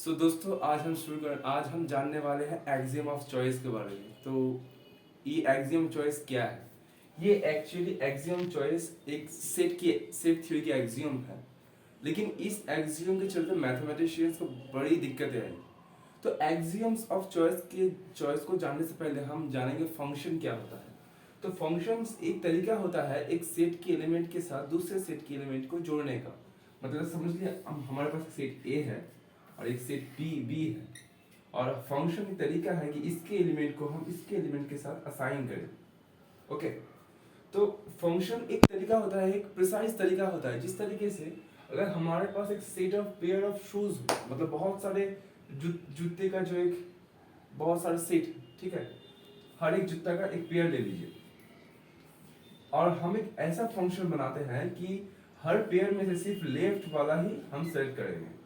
दोस्तों आज हम जानने वाले हैं एक्सियम ऑफ चॉइस के बारे में। तो ये एक्सियम चॉइस क्या है? ये एक्चुअली एक्सियम चॉइस एक सेट थ्योरी की एक्सियम है, लेकिन इस एक्सियम के चलते मैथमेटिशियंस को बड़ी दिक्कतें आई। तो एक्सियम्स ऑफ चॉइस को जानने से पहले हम जानेंगे फंक्शन क्या होता है। तो फंक्शंस एक तरीका होता है एक सेट के एलिमेंट के साथ दूसरे सेट के एलिमेंट को जोड़ने का। मतलब समझ लिया, हमारे पास सेट ए है और एक सेट बी है, और फंक्शन एक तरीका है कि इसके एलिमेंट को हम इसके एलिमेंट के साथ असाइन करें। ओके, तो फंक्शन एक तरीका होता है, एक प्रिसाइज तरीका होता है, जिस तरीके से अगर हमारे पास एक set of pair of shoes, मतलब बहुत सारे जूते का जो एक बहुत सारे सेट, ठीक है, हर एक जूता का एक पेयर ले लीजिए, और हम एक ऐसा फंक्शन बनाते हैं कि हर पेयर में से सिर्फ लेफ्ट वाला ही हम सेलेक्ट करेंगे।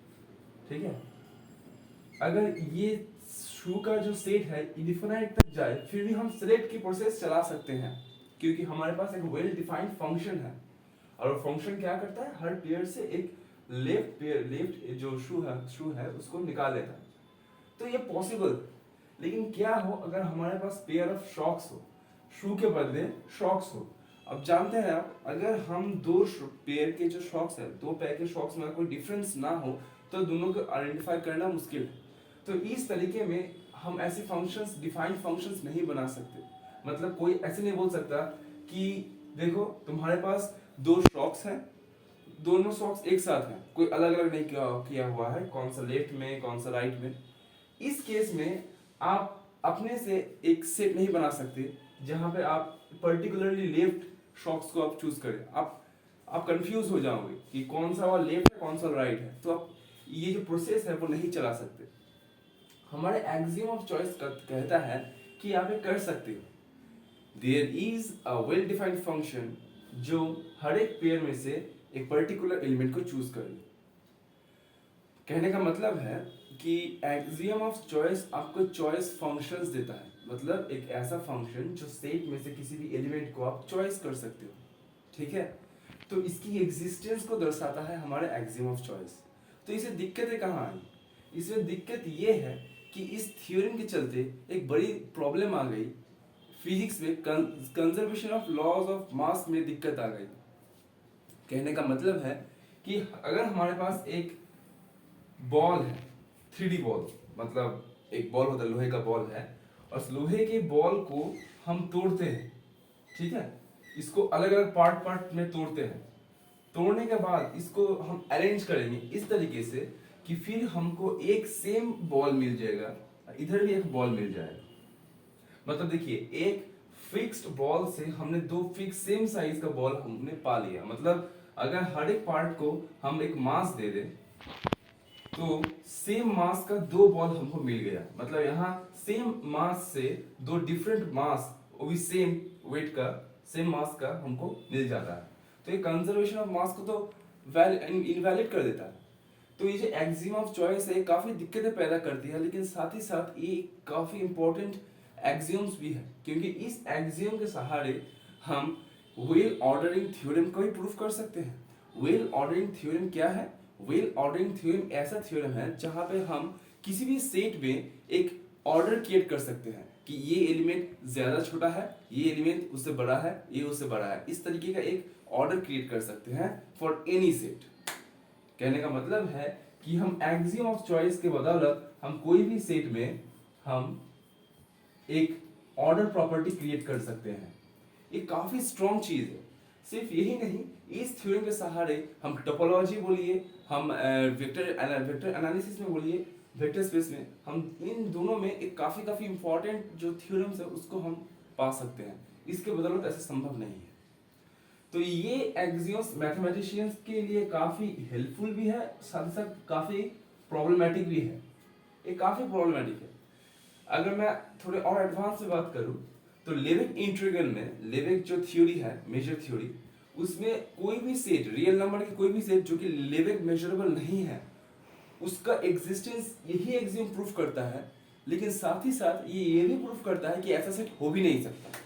ठीक है, अगर ये शू का जो सेट है इनफिनाइट तक जाए फिर भी हम सिलेक्ट की प्रोसेस चला सकते हैं, क्योंकि हमारे पास एक वेल डिफाइंड फंक्शन है। और वो फंक्शन क्या करता है, हर पेयर से एक लेफ्ट जो शू है उसको निकाल लेता है। तो ये पॉसिबल, लेकिन क्या हो अगर हमारे पास पेयर ऑफ शॉक्स हो, शू के बदले शॉक्स हो। अब जानते हैं आप, अगर हम दो पेयर के जो शॉक्स है, दो पेयर के शॉक्स में कोई डिफरेंस ना हो तो दोनों को आइडेंटिफाई करना मुश्किल है। तो इस तरीके में हम ऐसे फंक्शंस, डिफाइंड फंक्शंस नहीं बना सकते। मतलब कोई ऐसे नहीं बोल सकता कि देखो तुम्हारे पास दो शॉक्स हैं, दोनों शॉक्स एक साथ हैं, कोई अलग अलग नहीं किया हुआ है, कौन सा लेफ्ट में कौन सा राइट में। इस केस में आप अपने से एक सेट नहीं बना सकते जहां पे आप पर्टिकुलरली लेफ्ट शॉक्स को आप चूज करें। आप कंफ्यूज हो जाओगे कि कौन सा वाला लेफ्ट है कौन सा राइट है, तो आप ये जो प्रोसेस है वो नहीं चला सकते। हमारे एक्सियम ऑफ चॉइस कहता है कि आप ये कर सकते हो। There is a well defined function जो हर एक पेयर में से एक पर्टिकुलर एलिमेंट को चूज करे। कहने का मतलब है कि एक्सियम ऑफ चॉइस आपको चॉइस फंक्शंस देता है, मतलब एक ऐसा फंक्शन जो सेट में से किसी भी एलिमेंट को आप चॉइस कर सकते हो। ठीक है, तो इसकी एग्जिस्टेंस को दर्शाता है हमारे एक्सियम ऑफ चॉइस। तो इसे दिक्कतें कहाँ आई? इसमें दिक्कत ये है कि इस थ्योरम के चलते एक बड़ी प्रॉब्लम आ गई फिजिक्स में, conservation of laws of mass में दिक्कत आ गई। कहने का मतलब है कि अगर हमारे पास एक बॉल है, 3D बॉल, मतलब एक बॉल होता है, लोहे का बॉल है, और उस लोहे के बॉल को हम तोड़ते हैं। ठीक है, इसको अलग अलग पार्ट में तोड़ते हैं। तोड़ने के बाद इसको हम अरेंज करेंगे इस तरीके से कि फिर हमको एक सेम बॉल मिल जाएगा, इधर भी एक बॉल मिल जाएगा। मतलब देखिए, एक फिक्स्ड बॉल से हमने दो फिक्स सेम साइज का बॉल हमने पा लिया। मतलब अगर हर एक पार्ट को हम एक मास दे दें तो सेम मास का दो बॉल हमको मिल गया। मतलब यहाँ सेम मास से दो डिफरेंट मास, वो भी सेम वेट का, सेम मास का हमको मिल जाता है। तो ये कंजर्वेशन ऑफ मास को तो इनवैलिड कर देता है। तो ये जो एक्सियम ऑफ चॉइस है काफी दिक्कतें पैदा करती है, लेकिन साथ ही साथ ये काफी इंपॉर्टेंट एक्सियम्स भी है, क्योंकि इस एक्सियम के सहारे हम वेल ऑर्डरिंग थ्योरम को भी प्रूव कर सकते हैं। वेल ऑर्डरिंग थ्योरम क्या है? वेल ऑर्डरिंग थ्योरम ऐसा थ्योरम है जहां पे हम किसी भी सेट में एक ऑर्डर क्रिएट कर सकते हैं कि ये एलिमेंट ज्यादा छोटा है, ये एलिमेंट उससे बड़ा है, ये उससे बड़ा है। इस तरीके का एक ऑर्डर क्रिएट कर सकते हैं फॉर एनी सेट। कहने का मतलब है कि हम एक्सियम ऑफ चॉइस के बदौलत हम कोई भी सेट में हम एक ऑर्डर प्रॉपर्टी क्रिएट कर सकते हैं। ये काफी स्ट्रॉन्ग चीज है। सिर्फ यही नहीं, इस थ्योरम के सहारे हम टोपोलॉजी बोलिए, हम वेक्टर एनालिसिस में बोलिए, वेक्टर स्पेस में, हम इन दोनों में एक काफी इंपॉर्टेंट जो थ्योरम्स है उसको हम पा सकते हैं। इसके बदौलत ऐसा संभव नहीं है। तो ये एक्सियम्स मैथमेटिशियंस के लिए काफी हेल्पफुल भी है, साथ साथ काफी प्रॉब्लमेटिक भी है। ये काफी प्रॉब्लमेटिक है। अगर मैं थोड़े और एडवांस में बात करूं तो लेवेक इंटीग्रल में, लेवेक जो थ्योरी है, मेजर थ्योरी, उसमें कोई भी सेट, रियल नंबर की कोई भी सेट जो कि लेवेक मेजरेबल नहीं है, उसका एग्जिस्टेंस यही एक्सियम प्रूफ करता है। लेकिन साथ ही साथ ये भी प्रूफ करता है कि ऐसा सेट हो भी नहीं सकता।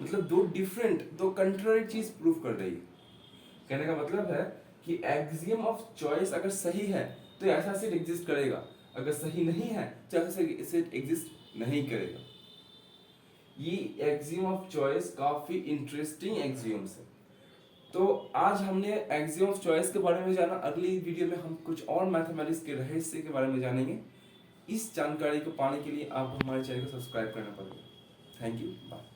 मतलब दो कंट्रारी चीज प्रूफ कर रही है। कहने का मतलब है कि एक्सियम ऑफ चॉइस अगर सही है तो ऐसा सेट एग्जिस्ट करेगा। अगर सही नहीं है तो ऐसा सेट एग्जिस्ट नहीं करेगा। ये एक्सियम ऑफ चॉइस काफी इंटरेस्टिंग एक्सियम्स है। तो आज हमने एक्सियम ऑफ चॉइस के बारे में जाना, अगली वीडियो में हम कुछ और मैथमेटिक्स के रहस्य के बारे में जानेंगे। इस जानकारी को पाने के लिए आपको हमारे चैनल को सब्सक्राइब करना पड़ेगा। Thank you, bye.